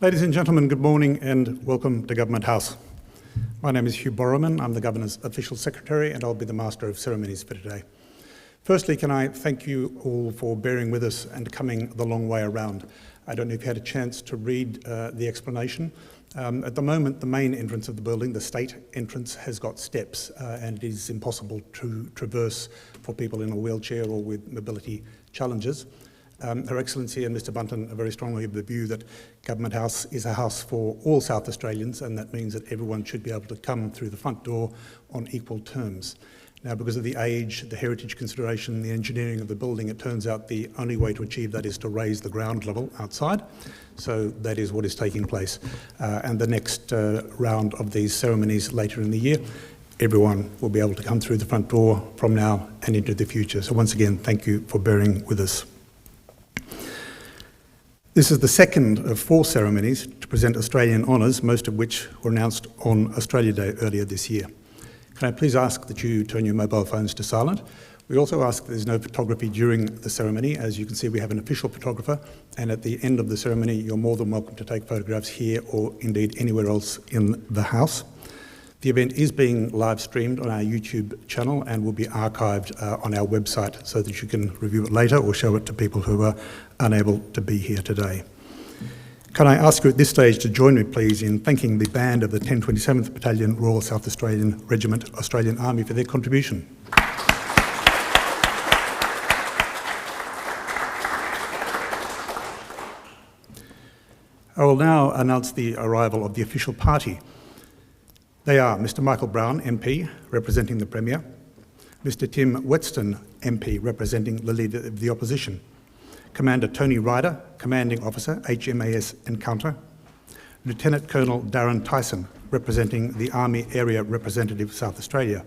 Ladies and gentlemen, good morning and welcome to Government House. My name is Hugh Borroman. I'm the Governor's Official Secretary and I'll be the Master of Ceremonies for today. Firstly, can I thank you all for bearing with us and coming the long way around. I don't know if you had a chance to read the explanation. At the moment, the main entrance of the building, the state entrance, has got steps and it is impossible to traverse for people in a wheelchair or with mobility challenges. Her Excellency and Mr Bunton are very strongly of the view that Government House is a house for all South Australians, and that means that everyone should be able to come through the front door on equal terms. Now, because of the age, the heritage consideration, the engineering of the building, it turns out the only way to achieve that is to raise the ground level outside. So that is what is taking place. And the next round of these ceremonies later in the year, everyone will be able to come through the front door from now and into the future. So once again, thank you for bearing with us. This is the second of 4 ceremonies to present Australian honours, most of which were announced on Australia Day earlier this year. Can I please ask that you turn your mobile phones to silent? We also ask that there's no photography during the ceremony. As you can see, we have an official photographer, and at the end of the ceremony, you're more than welcome to take photographs here or indeed anywhere else in the House. The event is being live streamed on our YouTube channel and will be archived on our website so that you can review it later or show it to people who are unable to be here today. Can I ask you at this stage to join me please in thanking the band of the 1027th Battalion Royal South Australian Regiment Australian Army for their contribution. I will now announce the arrival of the official party. They are Mr Michael Brown, MP, representing the Premier, Mr Tim Whetstone, MP, representing the Leader of the Opposition, Commander Tony Ryder, Commanding Officer, HMAS Encounter, Lieutenant Colonel Darren Tyson, representing the Army Area Representative South Australia,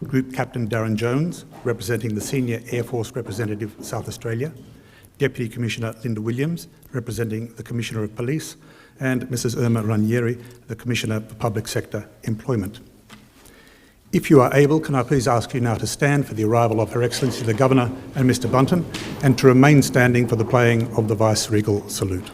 Group Captain Darren Jones, representing the Senior Air Force Representative South Australia, Deputy Commissioner Linda Williams, representing the Commissioner of Police, and Mrs Irma Ranieri, the Commissioner for Public Sector Employment. If you are able, can I please ask you now to stand for the arrival of Her Excellency the Governor and Mr Bunton, and to remain standing for the playing of the Vice-Regal Salute.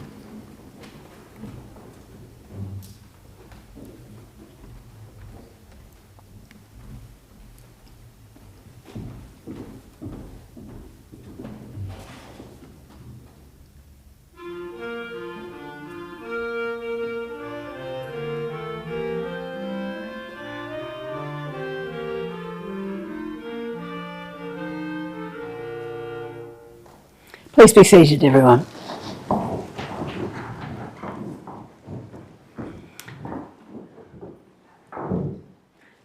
Please be seated, everyone.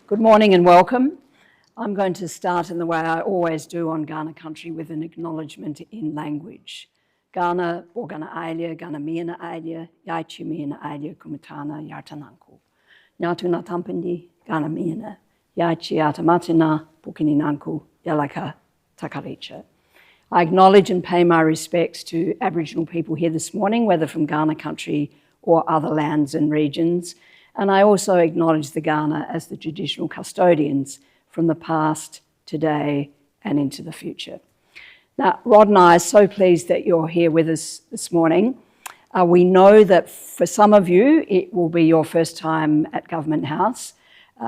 Good morning and welcome. I'm going to start in the way I always do on Kaurna country with an acknowledgement in language. Kaurna, Bogana Ailia, Kaurna Miana Ailia, Yaichi Miana Ailia, Kumitana, Yartananku. Nyatuna Tampindi, Kaurna Miana, Yaichi Atamatina, Pukininanku, Yalaka, Takaricha. I acknowledge and pay my respects to Aboriginal people here this morning, whether from Kaurna country or other lands and regions. And I also acknowledge the Kaurna as the traditional custodians from the past, today, and into the future. Now, Rod and I are so pleased that you're here with us this morning. We know that for some of you, it will be your first time at Government House.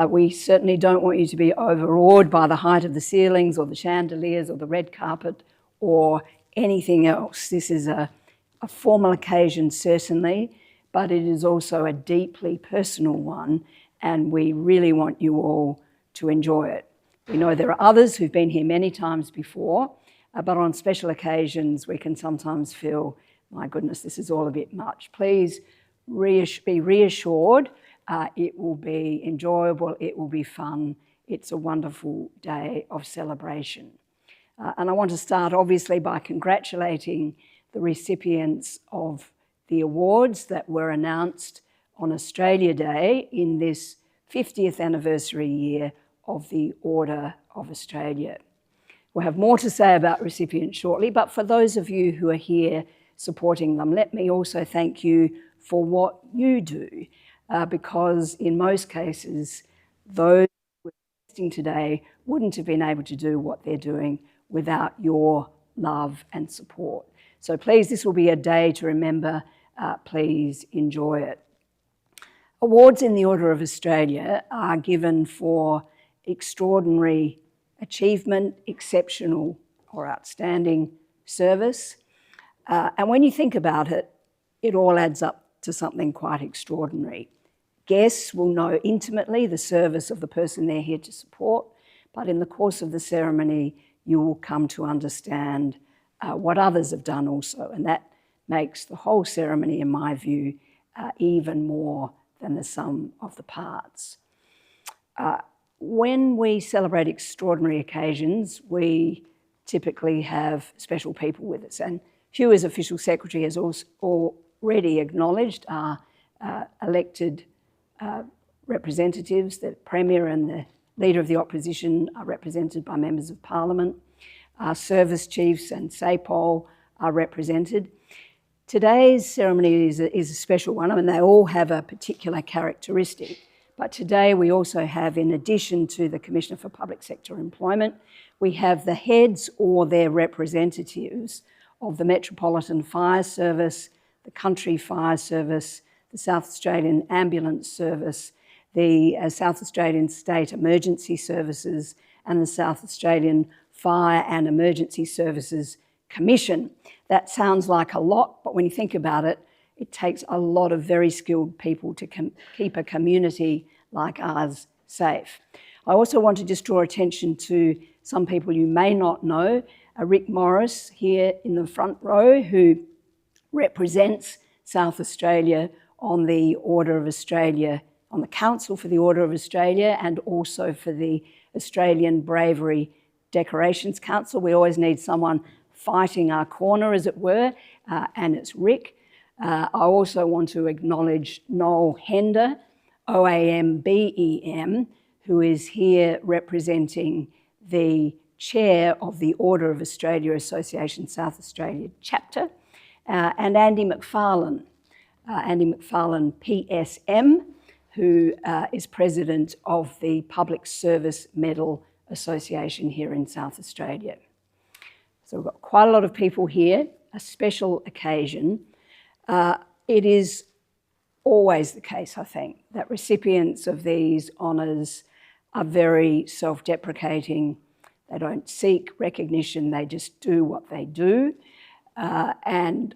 We certainly don't want you to be overawed by the height of the ceilings or the chandeliers or the red carpet or anything else. This is a formal occasion, certainly, but it is also a deeply personal one, and we really want you all to enjoy it. We know there are others who've been here many times before, but on special occasions we can sometimes feel, my goodness, this is all a bit much. Please be reassured, it will be enjoyable, it will be fun. It's a wonderful day of celebration. And I want to start obviously by congratulating the recipients of the awards that were announced on Australia Day in this 50th anniversary year of the Order of Australia. We'll have more to say about recipients shortly, but for those of you who are here supporting them, let me also thank you for what you do, because in most cases, those who are listening today wouldn't have been able to do what they're doing without your love and support. So please, this will be a day to remember please enjoy it. Awards in the Order of Australia are given for extraordinary achievement, exceptional or outstanding service. And when you think about it, it all adds up to something quite extraordinary. Guests will know intimately the service of the person they're here to support, but in the course of the ceremony, you will come to understand what others have done also, and that makes the whole ceremony, in my view, even more than the sum of the parts. When we celebrate extraordinary occasions, we typically have special people with us, and Hugh, as Official Secretary, has also already acknowledged our elected representatives. The Premier and the Leader of the Opposition are represented by Members of Parliament. Our Service Chiefs and SAPOL are represented. Today's ceremony is a special one. I mean, they all have a particular characteristic, but today we also have, in addition to the Commissioner for Public Sector Employment, we have the heads or their representatives of the Metropolitan Fire Service, the Country Fire Service, the South Australian Ambulance Service, the South Australian State Emergency Services, and the South Australian Fire and Emergency Services Commission. That sounds like a lot, but when you think about it, it takes a lot of very skilled people to keep a community like ours safe. I also want to just draw attention to some people you may not know. Rick Morris here in the front row, who represents South Australia on the Order of Australia, on the Council for the Order of Australia, and also for the Australian Bravery Decorations Council. We always need someone fighting our corner, as it were, and it's Rick. I also want to acknowledge Noel Hender, OAMBEM, who is here representing the Chair of the Order of Australia Association South Australia Chapter, and Andy McFarlane, PSM, who is President of the Public Service Medal Association here in South Australia. So we've got quite a lot of people here, a special occasion. It is always the case, I think, that recipients of these honours are very self-deprecating. They don't seek recognition, they just do what they do. And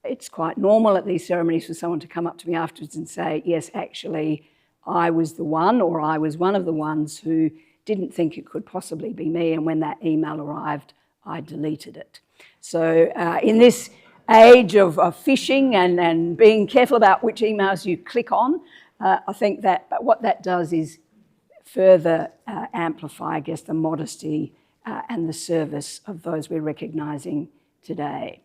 it's quite normal at these ceremonies for someone to come up to me afterwards and say, yes, actually, I was the one, or I was one of the ones who didn't think it could possibly be me, and when that email arrived, I deleted it. So in this age of phishing and being careful about which emails you click on, I think that what that does is further amplify, I guess, the modesty and the service of those we're recognising today.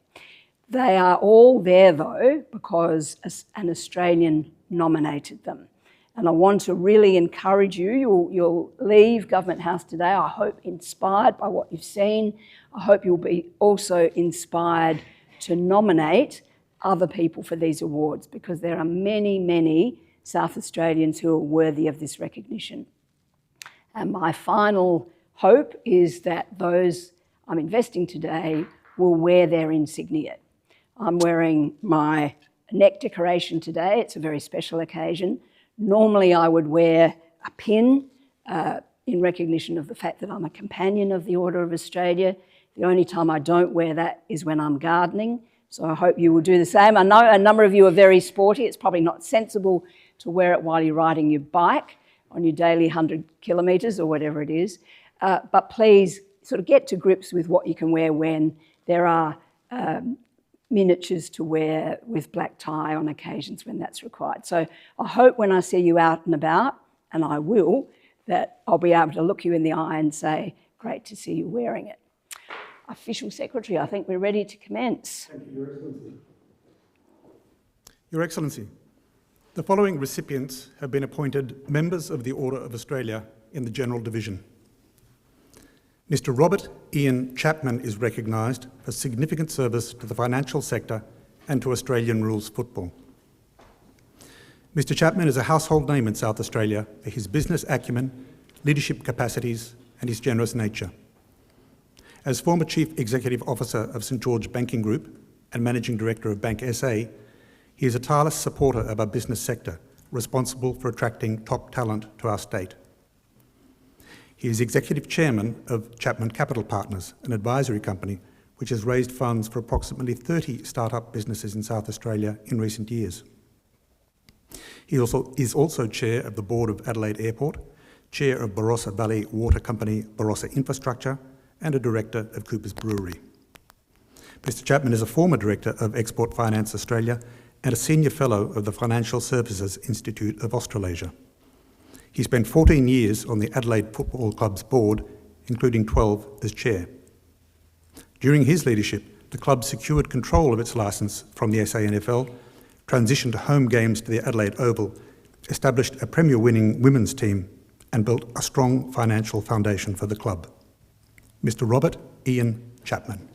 They are all there, though, because an Australian nominated them. And I want to really encourage you. You'll leave Government House today, I hope, inspired by what you've seen. I hope you'll be also inspired to nominate other people for these awards, because there are many, many South Australians who are worthy of this recognition. And my final hope is that those I'm investing today will wear their insignia. I'm wearing my neck decoration today. It's a very special occasion. Normally I would wear a pin in recognition of the fact that I'm a companion of the Order of Australia. The only time I don't wear that is when I'm gardening. So I hope you will do the same. I know a number of you are very sporty. It's probably not sensible to wear it while you're riding your bike on your daily 100 kilometres or whatever it is. But please sort of get to grips with what you can wear when there are miniatures to wear with black tie on occasions when that's required. So I hope when I see you out and about, and I will, that I'll be able to look you in the eye and say, great to see you wearing it. Official Secretary, I think we're ready to commence. Thank you, Your Excellency. Your Excellency, the following recipients have been appointed members of the Order of Australia in the General Division. Mr. Robert Ian Chapman is recognised for significant service to the financial sector and to Australian rules football. Mr. Chapman is a household name in South Australia for his business acumen, leadership capacities and his generous nature. As former Chief Executive Officer of St George Banking Group and Managing Director of Bank SA, He is a tireless supporter of our business sector, responsible for attracting top talent to our state. He is Executive Chairman of Chapman Capital Partners, an advisory company which has raised funds for approximately 30 start-up businesses in South Australia in recent years. He is also Chair of the Board of Adelaide Airport, Chair of Barossa Valley Water Company Barossa Infrastructure, and a Director of Cooper's Brewery. Mr Chapman is a former Director of Export Finance Australia and a Senior Fellow of the Financial Services Institute of Australasia. He spent 14 years on the Adelaide Football Club's board, including 12 as Chair. During his leadership, the club secured control of its licence from the SANFL, transitioned home games to the Adelaide Oval, established a Premier-winning women's team, and built a strong financial foundation for the club. Mr Robert Ian Chapman.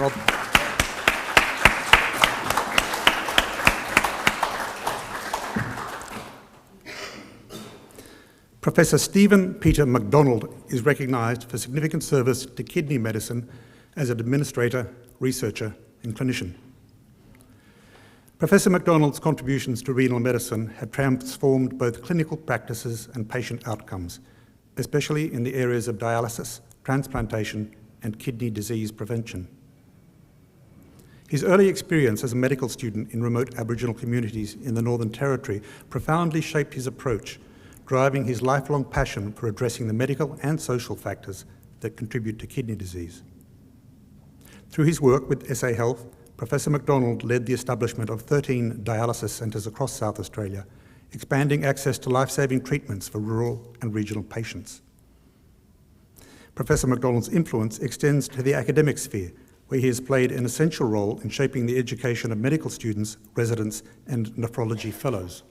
Rob. Professor Stephen Peter MacDonald is recognised for significant service to kidney medicine as an administrator, researcher and clinician. Professor MacDonald's contributions to renal medicine have transformed both clinical practices and patient outcomes, especially in the areas of dialysis, transplantation and kidney disease prevention. His early experience as a medical student in remote Aboriginal communities in the Northern Territory profoundly shaped his approach, driving his lifelong passion for addressing the medical and social factors that contribute to kidney disease. Through his work with SA Health, Professor MacDonald led the establishment of 13 dialysis centres across South Australia, expanding access to life-saving treatments for rural and regional patients. Professor MacDonald's influence extends to the academic sphere, where he has played an essential role in shaping the education of medical students, residents and nephrology fellows.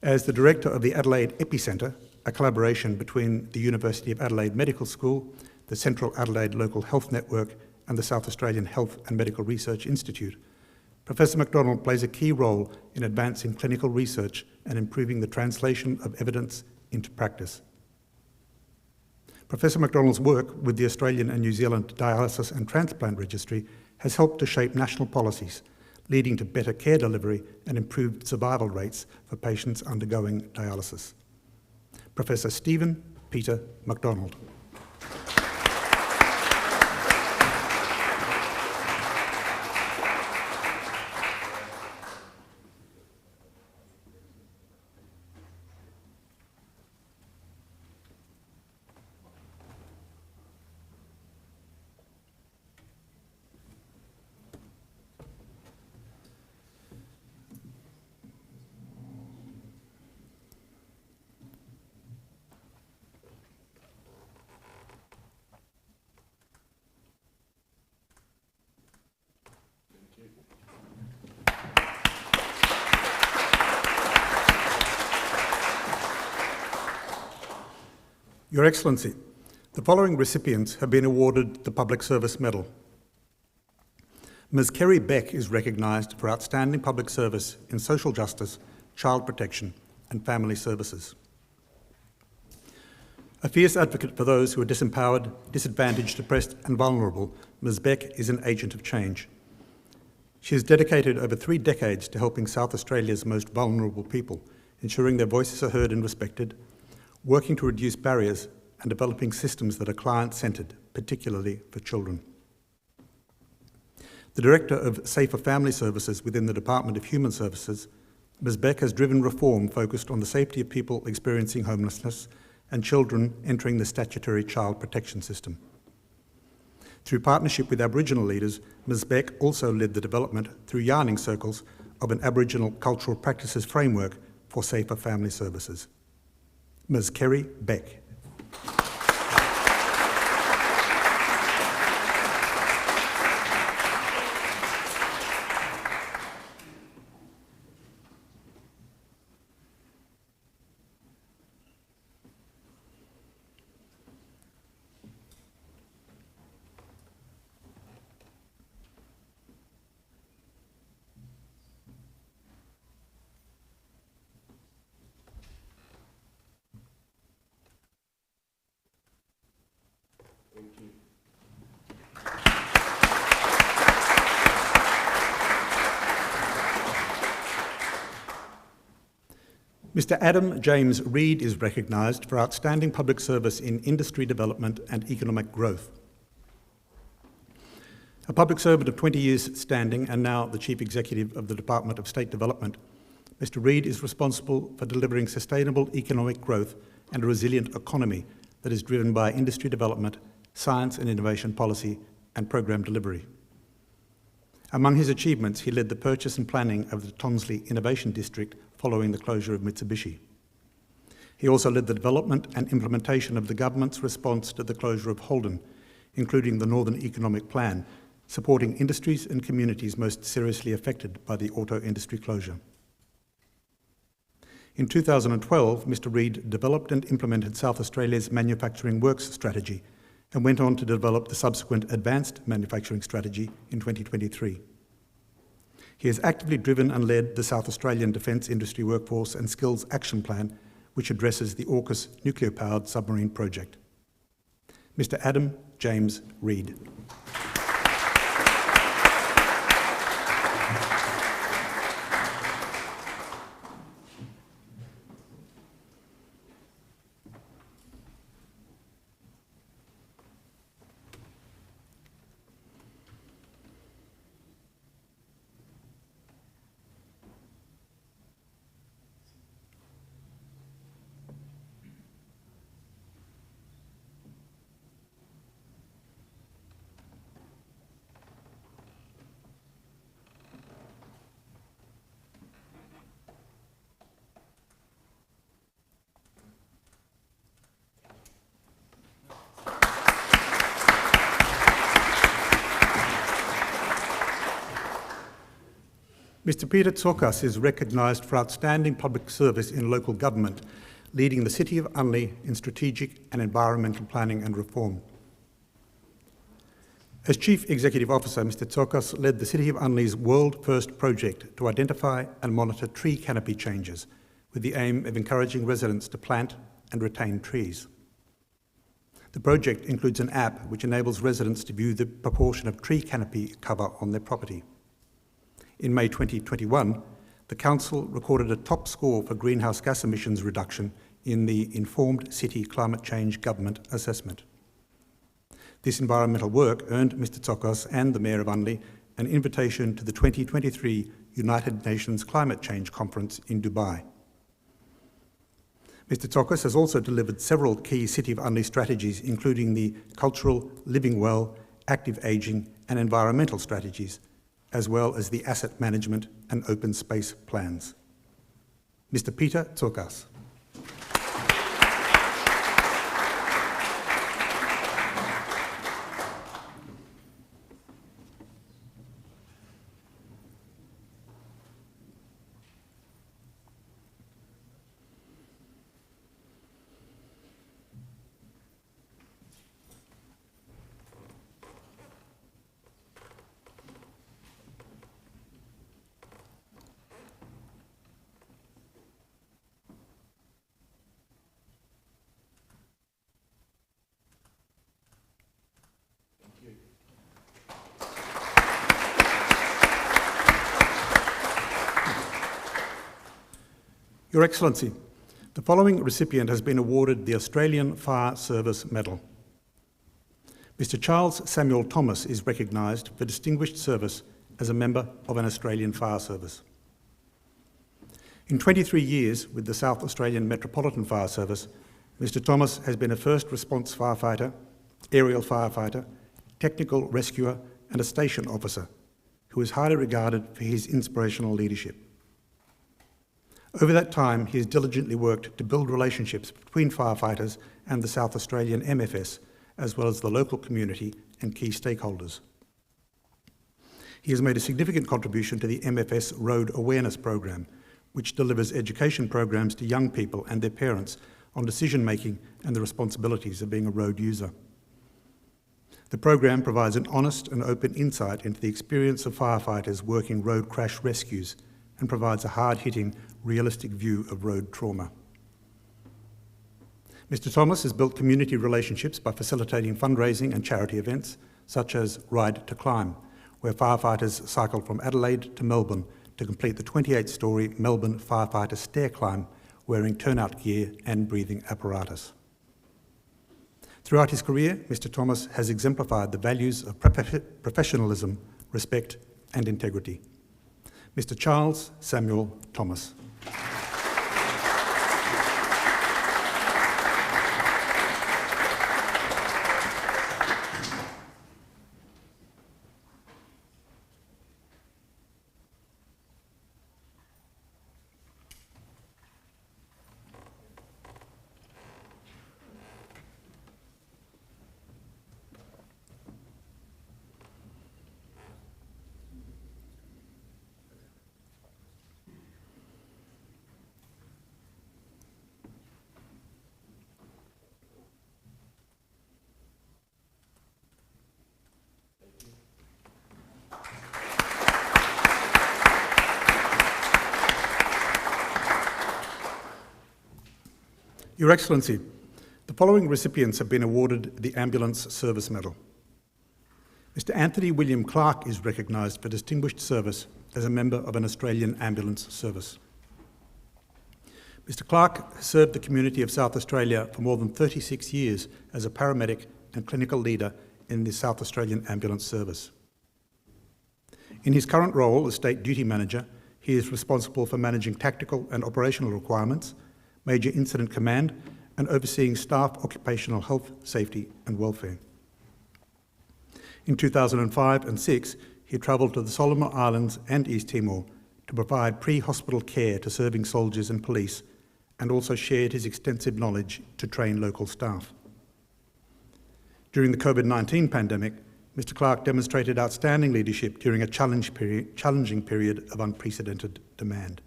As the director of the Adelaide Epicentre, a collaboration between the University of Adelaide Medical School, the Central Adelaide Local Health Network and the South Australian Health and Medical Research Institute, Professor MacDonald plays a key role in advancing clinical research and improving the translation of evidence into practice. Professor MacDonald's work with the Australian and New Zealand Dialysis and Transplant Registry has helped to shape national policies, leading to better care delivery and improved survival rates for patients undergoing dialysis. Professor Stephen Peter MacDonald. Your Excellency, the following recipients have been awarded the Public Service Medal. Ms. Kerry Beck is recognised for outstanding public service in social justice, child protection and family services. A fierce advocate for those who are disempowered, disadvantaged, oppressed and vulnerable, Ms. Beck is an agent of change. She has dedicated over 3 decades to helping South Australia's most vulnerable people, ensuring their voices are heard and respected, working to reduce barriers and developing systems that are client-centred, particularly for children. The Director of Safer Family Services within the Department of Human Services, Ms. Beck has driven reform focused on the safety of people experiencing homelessness and children entering the statutory child protection system. Through partnership with Aboriginal leaders, Ms. Beck also led the development, through yarning circles, of an Aboriginal cultural practices framework for safer family services. Ms. Kerry Beck. Mr. Adam James Reid is recognised for outstanding public service in industry development and economic growth. A public servant of 20 years standing and now the Chief Executive of the Department of State Development, Mr. Reid is responsible for delivering sustainable economic growth and a resilient economy that is driven by industry development, science and innovation policy, and program delivery. Among his achievements, he led the purchase and planning of the Tonsley Innovation District following the closure of Mitsubishi. He also led the development and implementation of the government's response to the closure of Holden, including the Northern Economic Plan, supporting industries and communities most seriously affected by the auto industry closure. In 2012, Mr. Reid developed and implemented South Australia's Manufacturing Works Strategy and went on to develop the subsequent Advanced Manufacturing Strategy in 2023. He has actively driven and led the South Australian Defence Industry Workforce and Skills Action Plan, which addresses the AUKUS nuclear-powered submarine project. Mr. Adam James Reid. Mr. Peter Tsokas is recognised for outstanding public service in local government, leading the City of Unley in strategic and environmental planning and reform. As Chief Executive Officer, Mr. Tsokas led the City of Unley's world-first project to identify and monitor tree canopy changes, with the aim of encouraging residents to plant and retain trees. The project includes an app which enables residents to view the proportion of tree canopy cover on their property. In May 2021, the Council recorded a top score for greenhouse gas emissions reduction in the Informed City Climate Change Government Assessment. This environmental work earned Mr. Tsokas and the Mayor of Unley an invitation to the 2023 United Nations Climate Change Conference in Dubai. Mr. Tsokas has also delivered several key City of Unley strategies, including the cultural, living well, active ageing and environmental strategies, as well as the asset management and open space plans. Mr. Peter Tsokas. Your Excellency, the following recipient has been awarded the Australian Fire Service Medal. Mr. Charles Samuel Thomas is recognised for distinguished service as a member of an Australian Fire Service. In 23 years with the South Australian Metropolitan Fire Service, Mr. Thomas has been a first response firefighter, aerial firefighter, technical rescuer and a station officer who is highly regarded for his inspirational leadership. Over that time, he has diligently worked to build relationships between firefighters and the South Australian MFS, as well as the local community and key stakeholders. He has made a significant contribution to the MFS Road Awareness Program, which delivers education programs to young people and their parents on decision-making and the responsibilities of being a road user. The program provides an honest and open insight into the experience of firefighters working road crash rescues and provides a hard-hitting, realistic view of road trauma. Mr. Thomas has built community relationships by facilitating fundraising and charity events, such as Ride to Climb, where firefighters cycle from Adelaide to Melbourne to complete the 28-storey Melbourne firefighter stair climb wearing turnout gear and breathing apparatus. Throughout his career, Mr. Thomas has exemplified the values of professionalism, respect and integrity. Mr. Charles Samuel Thomas. Your Excellency, the following recipients have been awarded the Ambulance Service Medal. Mr. Anthony William Clark is recognised for distinguished service as a member of an Australian Ambulance Service. Mr. Clark has served the community of South Australia for more than 36 years as a paramedic and clinical leader in the South Australian Ambulance Service. In his current role as State Duty Manager, he is responsible for managing tactical and operational requirements, Major Incident Command, and overseeing staff occupational health, safety and welfare. In 2005 and 6, he travelled to the Solomon Islands and East Timor to provide pre-hospital care to serving soldiers and police, and also shared his extensive knowledge to train local staff. During the COVID-19 pandemic, Mr. Clark demonstrated outstanding leadership during a challenging period of unprecedented demand.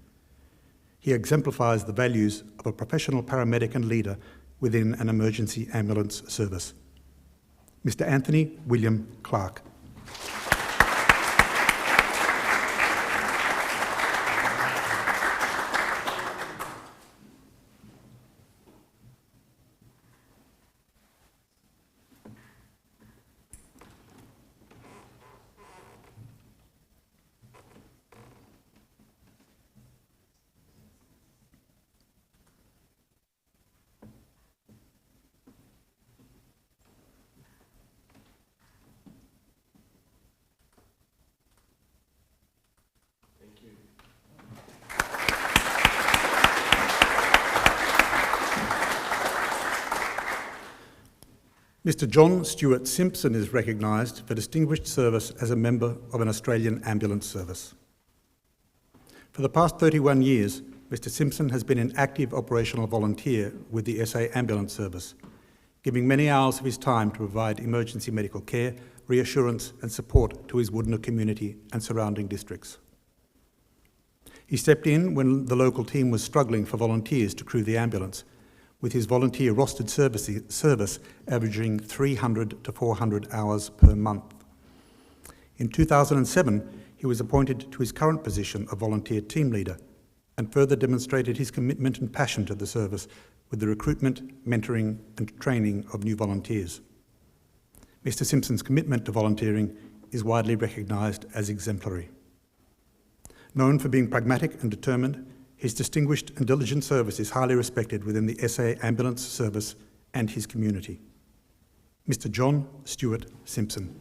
He exemplifies the values of a professional paramedic and leader within an emergency ambulance service. Mr. Anthony William Clark. Mr. John Stewart Simpson is recognised for distinguished service as a member of an Australian Ambulance Service. For the past 31 years, Mr. Simpson has been an active operational volunteer with the SA Ambulance Service, giving many hours of his time to provide emergency medical care, reassurance and support to his Woodner community and surrounding districts. He stepped in when the local team was struggling for volunteers to crew the ambulance, with his volunteer rostered service averaging 300 to 400 hours per month. In 2007, he was appointed to his current position of volunteer team leader and further demonstrated his commitment and passion to the service with the recruitment, mentoring and training of new volunteers. Mr. Simpson's commitment to volunteering is widely recognised as exemplary. Known for being pragmatic and determined, his distinguished and diligent service is highly respected within the SA Ambulance Service and his community. Mr. John Stewart Simpson.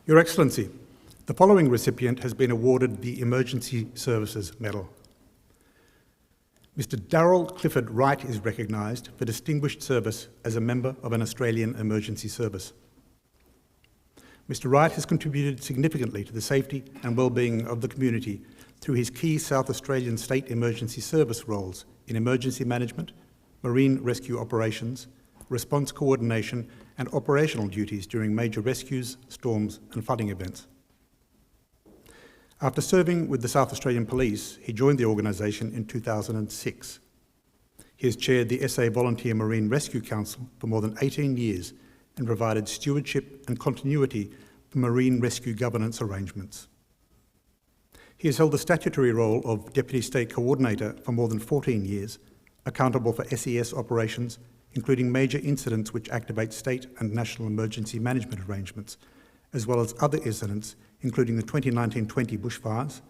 Your Excellency, the following recipient has been awarded the Emergency Services Medal. Mr. Darrell Clifford Wright is recognised for distinguished service as a member of an Australian emergency service. Mr. Wright has contributed significantly to the safety and well-being of the community through his key South Australian State Emergency Service roles in emergency management, marine rescue operations, response coordination and operational duties during major rescues, storms and flooding events. After serving with the South Australian Police, he joined the organisation in 2006. He has chaired the SA Volunteer Marine Rescue Council for more than 18 years and provided stewardship and continuity for marine rescue governance arrangements. He has held the statutory role of Deputy State Coordinator for more than 14 years, accountable for SES operations, including major incidents which activate state and national emergency management arrangements, as well as other incidents including the 2019-20 bushfires,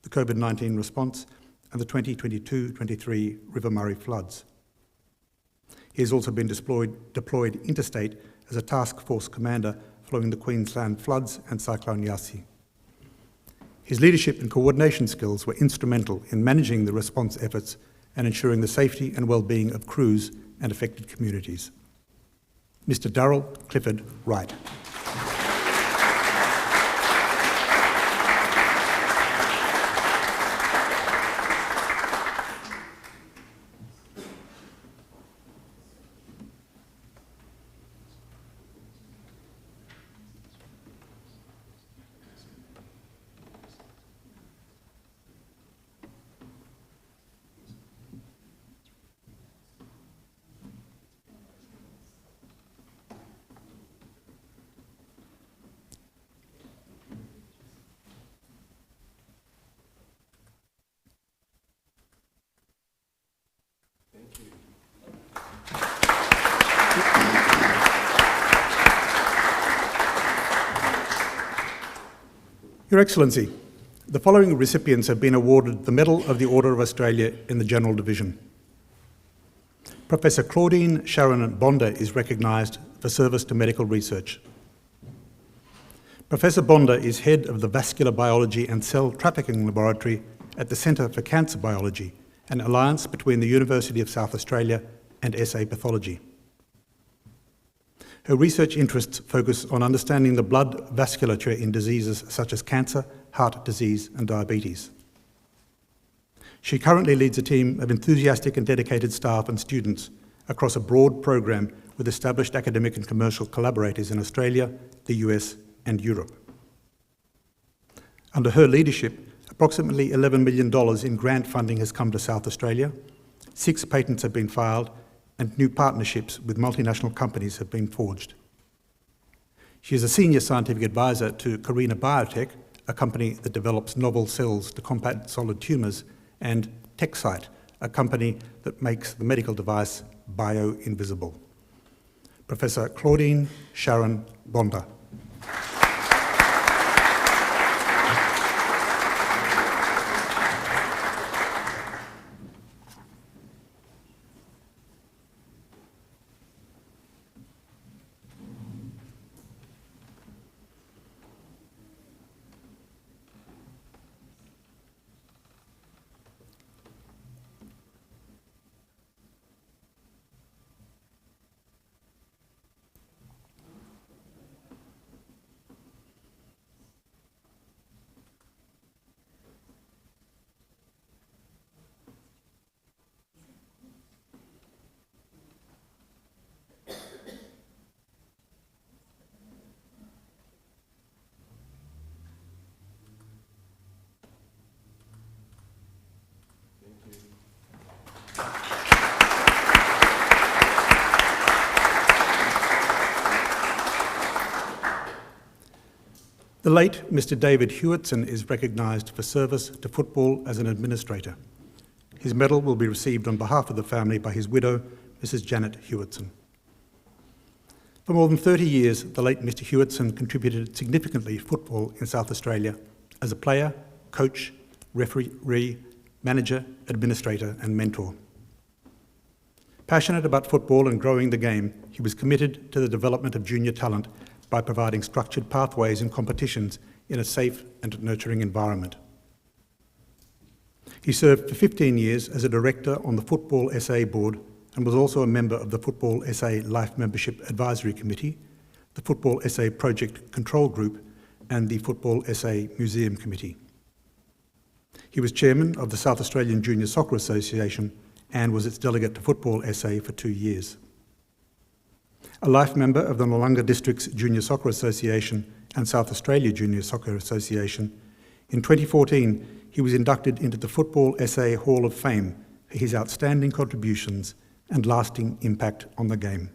the COVID-19 response, and the 2022-23 River Murray floods. He has also been deployed interstate as a task force commander following the Queensland floods and Cyclone Yasi. His leadership and coordination skills were instrumental in managing the response efforts and ensuring the safety and well-being of crews and affected communities. Mr. Darrell Clifford Wright. Your Excellency, the following recipients have been awarded the Medal of the Order of Australia in the General Division. Professor Claudine Sharon Bonder is recognised for service to medical research. Professor Bonder is head of the Vascular Biology and Cell Trafficking Laboratory at the Centre for Cancer Biology, an alliance between the University of South Australia and SA Pathology. Her research interests focus on understanding the blood vasculature in diseases such as cancer, heart disease and diabetes. She currently leads a team of enthusiastic and dedicated staff and students across a broad program with established academic and commercial collaborators in Australia, the US and Europe. Under her leadership, approximately $11 million in grant funding has come to South Australia, 6 patents have been filed, and new partnerships with multinational companies have been forged. She is a senior scientific advisor to Carina Biotech, a company that develops novel cells to combat solid tumours, and TechSite, a company that makes the medical device bio-invisible. Professor Claudine Sharon Bonder. The late Mr. David Hewitson is recognised for service to football as an administrator. His medal will be received on behalf of the family by his widow, Mrs. Janet Hewitson. For more than 30 years, the late Mr. Hewitson contributed significantly to football in South Australia as a player, coach, referee, manager, administrator and mentor. Passionate about football and growing the game, he was committed to the development of junior talent by providing structured pathways and competitions in a safe and nurturing environment. He served for 15 years as a director on the Football SA Board and was also a member of the Football SA Life Membership Advisory Committee, the Football SA Project Control Group and the Football SA Museum Committee. He was chairman of the South Australian Junior Soccer Association and was its delegate to Football SA for 2 years. A life member of the Noarlunga District's Junior Soccer Association and South Australia Junior Soccer Association, in 2014 he was inducted into the Football SA Hall of Fame for his outstanding contributions and lasting impact on the game.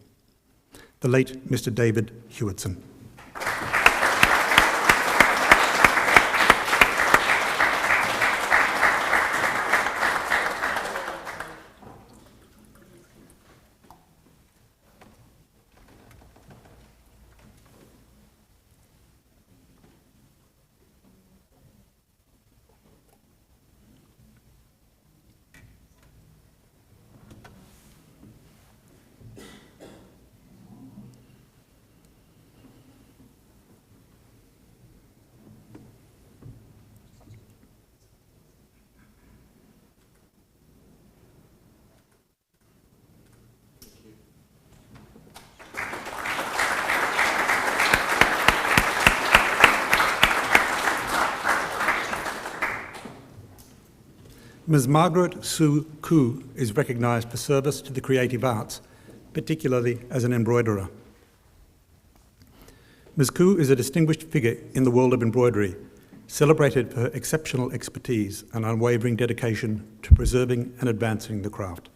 The late Mr. David Hewitson. Ms. Margaret Sue Koo is recognised for service to the creative arts, particularly as an embroiderer. Ms. Koo is a distinguished figure in the world of embroidery, celebrated for her exceptional expertise and unwavering dedication to preserving and advancing the craft.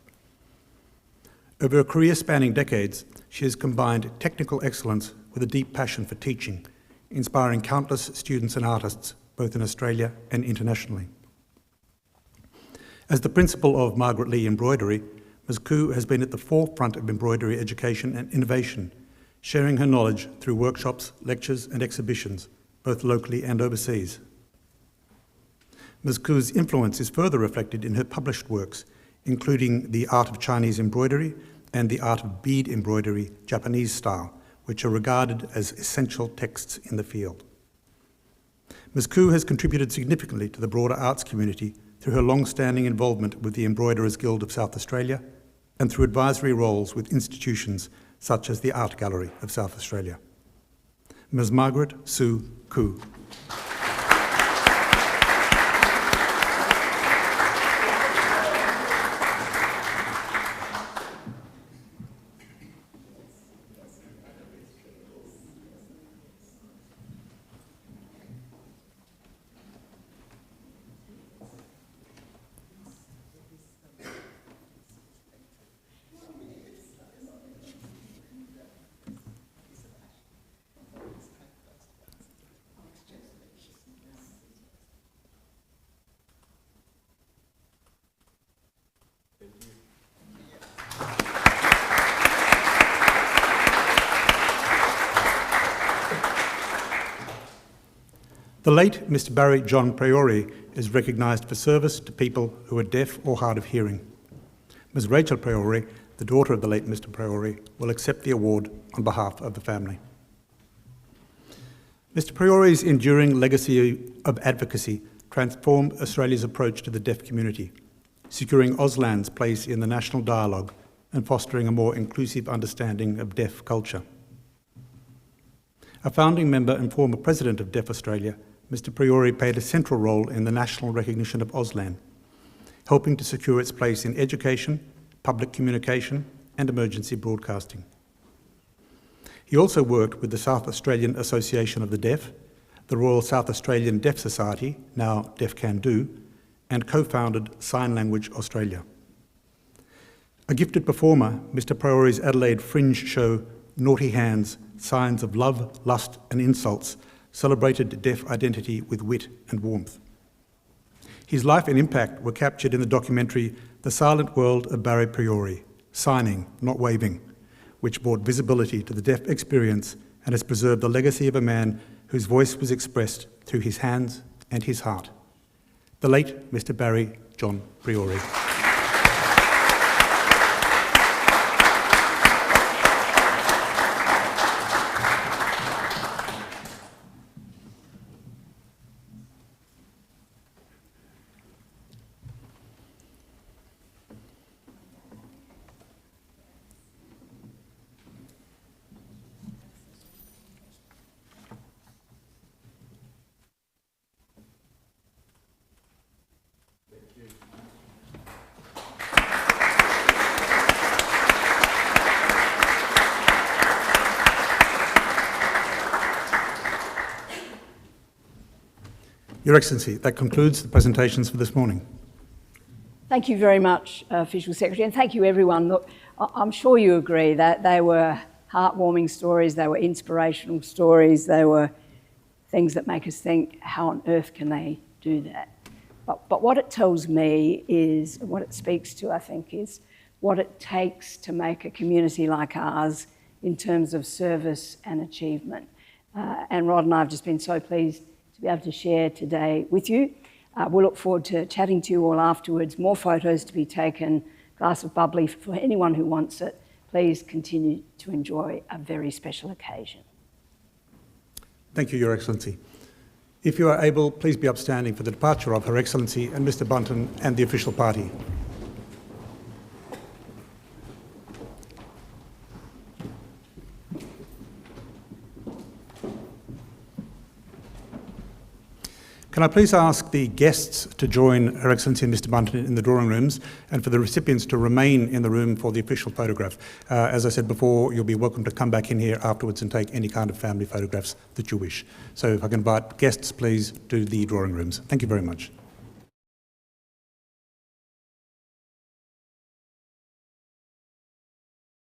Over a career spanning decades, she has combined technical excellence with a deep passion for teaching, inspiring countless students and artists, both in Australia and internationally. As the principal of Margaret Lee Embroidery, Ms. Koo has been at the forefront of embroidery education and innovation, sharing her knowledge through workshops, lectures and exhibitions, both locally and overseas. Ms. Koo's influence is further reflected in her published works, including The Art of Chinese Embroidery and The Art of Bead Embroidery, Japanese style, which are regarded as essential texts in the field. Ms. Koo has contributed significantly to the broader arts community through her long-standing involvement with the Embroiderers Guild of South Australia and through advisory roles with institutions such as the Art Gallery of South Australia. Ms. Margaret Sue Koo. The late Mr. Barry John Priori is recognised for service to people who are deaf or hard of hearing. Ms. Rachel Priori, the daughter of the late Mr. Priori, will accept the award on behalf of the family. Mr. Priori's enduring legacy of advocacy transformed Australia's approach to the deaf community, securing Auslan's place in the national dialogue and fostering a more inclusive understanding of deaf culture. A founding member and former president of Deaf Australia, Mr. Priori played a central role in the national recognition of Auslan, helping to secure its place in education, public communication and emergency broadcasting. He also worked with the South Australian Association of the Deaf, the Royal South Australian Deaf Society, now Deaf Can Do, and co-founded Sign Language Australia. A gifted performer, Mr. Priori's Adelaide Fringe show, Naughty Hands, Signs of Love, Lust and Insults, celebrated deaf identity with wit and warmth. His life and impact were captured in the documentary The Silent World of Barry Priori, Signing, Not Waving, which brought visibility to the deaf experience and has preserved the legacy of a man whose voice was expressed through his hands and his heart. The late Mr. Barry John Priori. Your Excellency, that concludes the presentations for this morning. Thank you very much, Official Secretary, and thank you everyone. Look, I'm sure you agree that they were heartwarming stories, they were inspirational stories, they were things that make us think, how on earth can they do that? But what it tells me is, what it speaks to, I think, is what it takes to make a community like ours in terms of service and achievement. And Rod and I have just been so pleased to be able to share today with you. We'll look forward to chatting to you all afterwards, more photos to be taken, glass of bubbly for anyone who wants it. Please continue to enjoy a very special occasion. Thank you, Your Excellency. If you are able, please be upstanding for the departure of Her Excellency and Mr. Bunton and the official party. Can I please ask the guests to join Her Excellency and Mr. Bunton in the drawing rooms, and for the recipients to remain in the room for the official photograph. As I said before, you'll be welcome to come back in here afterwards and take any kind of family photographs that you wish. So if I can invite guests, please, to the drawing rooms. Thank you very much.